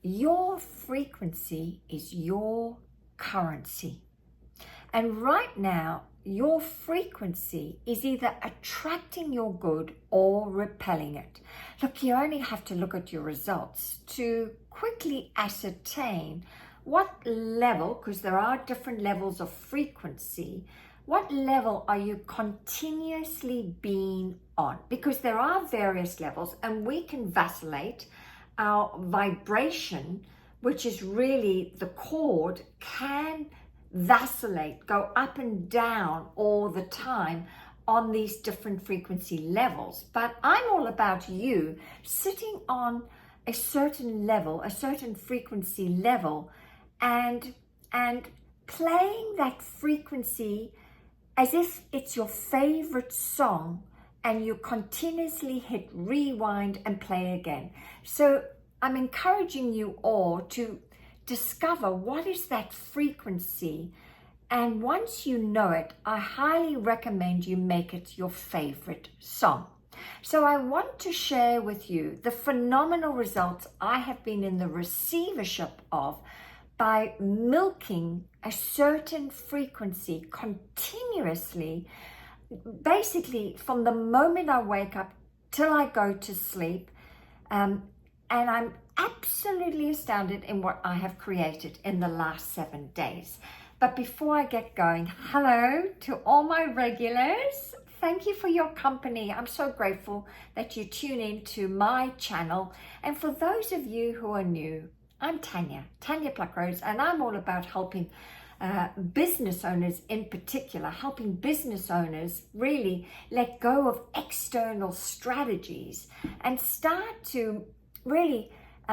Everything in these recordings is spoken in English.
your frequency is your currency. And right now, your frequency is either attracting your good or repelling it. Look, you only have to look at your results to quickly ascertain what level, because there are different levels of frequency, what level are you continuously being on? Because there are various levels and we can vacillate. Our vibration, which is really the chord, can vacillate, go up and down all the time on these different frequency levels. But I'm all about you sitting on a certain level, a certain frequency level, and playing that frequency as if it's your favorite song, and you continuously hit rewind and play again. So I'm encouraging you all to discover what is that frequency, and once you know it, I highly recommend you make it your favorite song. So I want to share with you the phenomenal results I have been in the receivership of by milking a certain frequency continuously, basically from the moment I wake up till I go to sleep. And I'm absolutely astounded in what I have created in the last 7 days. But before I get going, hello to all my regulars. Thank you for your company. I'm so grateful that you tune in to my channel. And for those of you who are new, I'm Tanya Pluckrose, and I'm all about helping business owners in particular, helping business owners really let go of external strategies and start to really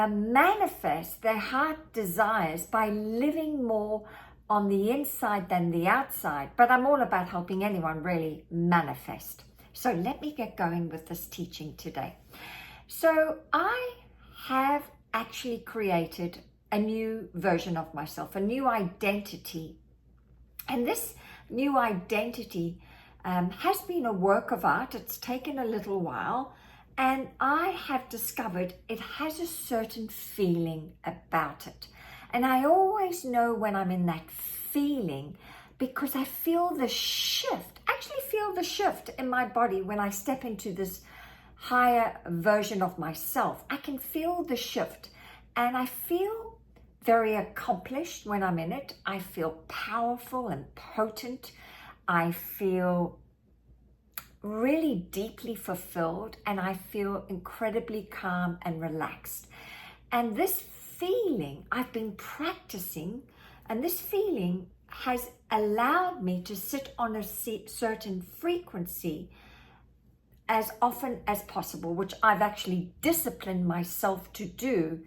manifest their heart desires by living more on the inside than the outside. But I'm all about helping anyone really manifest. So let me get going with this teaching today. So I have actually created a new version of myself, a new identity. And this new identity has been a work of art. It's taken a little while. And I have discovered it has a certain feeling about it. And I always know when I'm in that feeling because I feel the shift, in my body when I step into this higher version of myself. I can feel the shift and I feel very accomplished when I'm in it. I feel powerful and potent. I feel really deeply fulfilled, and I feel incredibly calm and relaxed. And this feeling I've been practicing, and this feeling has allowed me to sit on a certain frequency as often as possible, which I've actually disciplined myself to do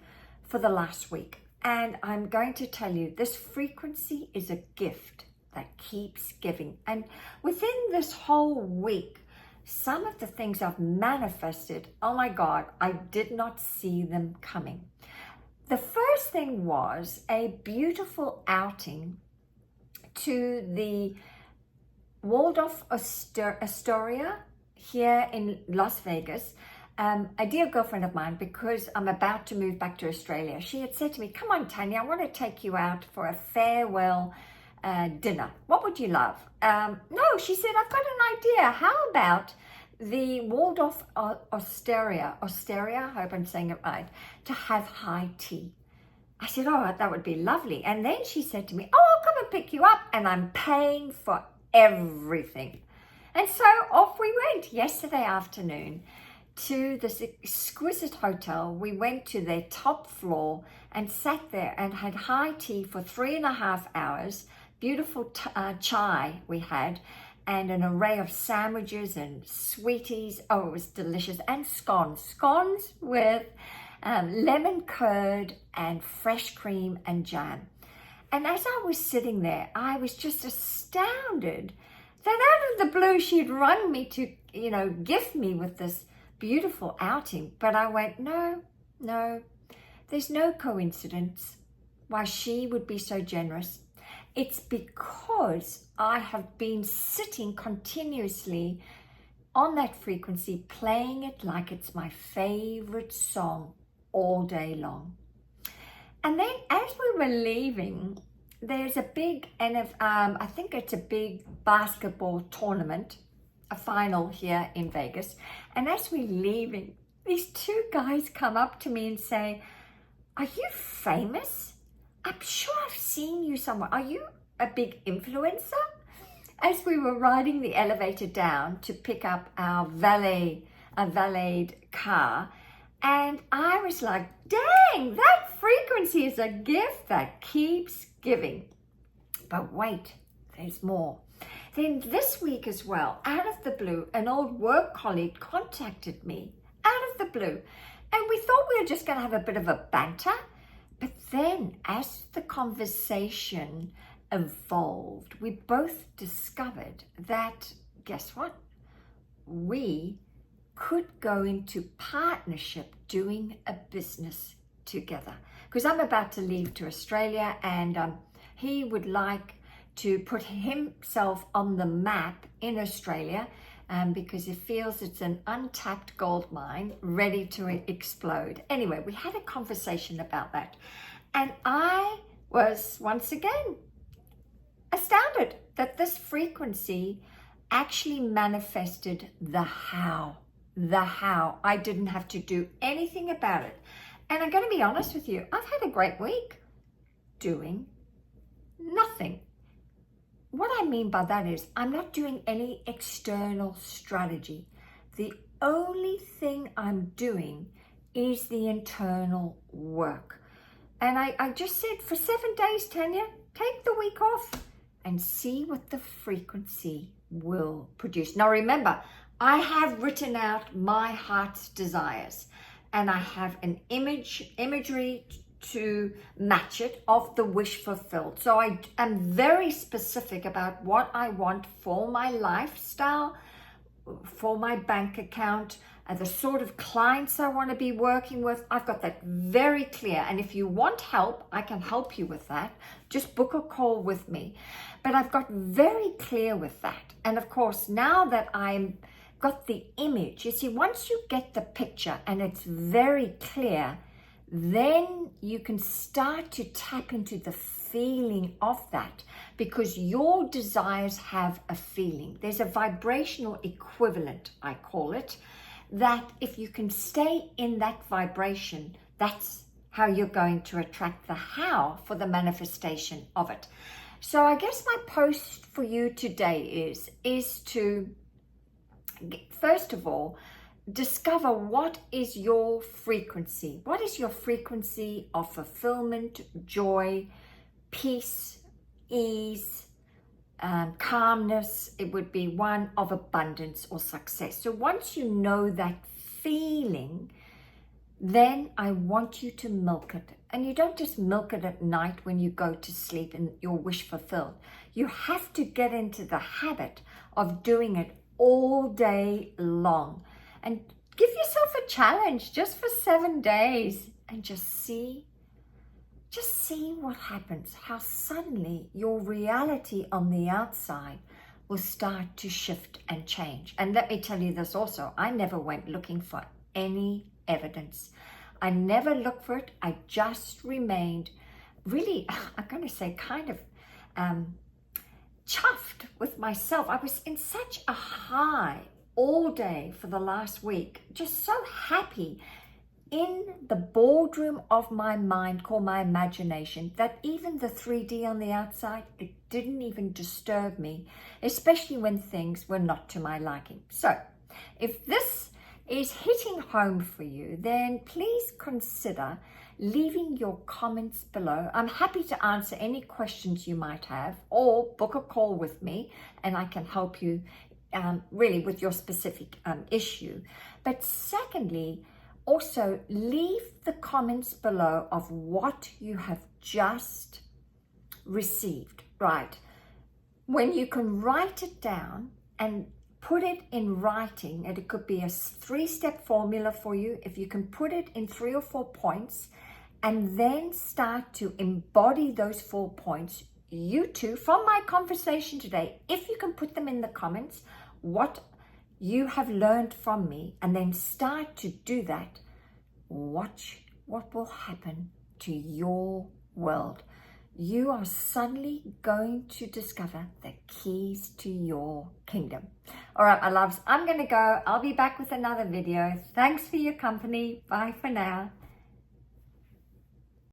for the last week. And I'm going to tell you, this frequency is a gift that keeps giving. And within this whole week, some of the things I've manifested, oh my God, I did not see them coming. The first thing was a beautiful outing to the Waldorf Astoria here in Las Vegas. A dear girlfriend of mine, because I'm about to move back to Australia, she had said to me, come on, Tanya, I want to take you out for a farewell dinner. What would you love? No, she said, I've got an idea. How about the Waldorf Astoria, I hope I'm saying it right, to have high tea? I said, oh, that would be lovely. And then she said to me, oh, I'll come and pick you up, and I'm paying for everything. And so off we went yesterday afternoon to this exquisite hotel. We went to their top floor and sat there and had high tea for 3.5 hours. Beautiful chai we had, and an array of sandwiches and sweeties. Oh, it was delicious. And scones with lemon curd and fresh cream and jam. And as I was sitting there, I was just astounded that out of the blue she'd run me to, gift me with this beautiful outing. But I went, no, there's no coincidence why she would be so generous. It's because I have been sitting continuously on that frequency, playing it like it's my favorite song all day long. And then as we were leaving, there's a big, I think it's a big basketball tournament, a final here in Vegas. And as we're leaving, these two guys come up to me and say, "Are you famous? I'm sure I've seen you somewhere. Are you a big influencer?" As we were riding the elevator down to pick up our valeted car, and I was like, dang, that frequency is a gift that keeps giving. But wait, there's more. Then this week as well, out of the blue, an old work colleague contacted me out of the blue. And we thought we were just going to have a bit of a banter. But then as the conversation evolved, we both discovered that, guess what? We could go into partnership doing a business together. Because I'm about to leave to Australia, and he would like to put himself on the map in Australia because he feels it's an untapped gold mine ready to explode. Anyway, we had a conversation about that, and I was once again astounded that this frequency actually manifested the how. I didn't have to do anything about it. And I'm going to be honest with you, I've had a great week doing nothing. What I mean by that is I'm not doing any external strategy. The only thing I'm doing is the internal work. And I just said, for 7 days, Tanya, take the week off and see what the frequency will produce. Now remember, I have written out my heart's desires, and I have an imagery to match it of the wish fulfilled. So I am very specific about what I want for my lifestyle, for my bank account, and the sort of clients I want to be working with. I've got that very clear. And if you want help, I can help you with that. Just book a call with me. But I've got very clear with that. And of course, now that I'm got the image, you see, once you get the picture and it's very clear, then you can start to tap into the feeling of that, because your desires have a feeling. There's a vibrational equivalent, I call it, that if you can stay in that vibration, that's how you're going to attract the how for the manifestation of it. So I guess my post for you today is to, first of all, discover what is your frequency. What is your frequency of fulfillment, joy, peace, ease, calmness? It would be one of abundance or success. So once you know that feeling, then I want you to milk it. And you don't just milk it at night when you go to sleep and your wish fulfilled. You have to get into the habit of doing it all day long. And give yourself a challenge just for 7 days and just see what happens, how suddenly your reality on the outside will start to shift and change. And let me tell you this also, I never went looking for any evidence. I never looked for it. I just remained really, I'm going to say kind of chuffed with myself. I was in such a high all day for the last week, just so happy in the boardroom of my mind called my imagination, that even the 3D on the outside, it didn't even disturb me, especially when things were not to my liking. So if this is hitting home for you, then please consider leaving your comments below. I'm happy to answer any questions you might have, or book a call with me and I can help you really with your specific issue. But secondly, also leave the comments below of what you have just received, right? When you can write it down and put it in writing, and it could be a 3-step formula for you. If you can put it in 3 or 4 points and then start to embody those 4 points, you too, from my conversation today, if you can put them in the comments, what you have learned from me, and then start to do that, watch what will happen to your world. You are suddenly going to discover the keys to your kingdom. All right, my loves, I'm going to go. I'll be back with another video. Thanks for your company. Bye for now.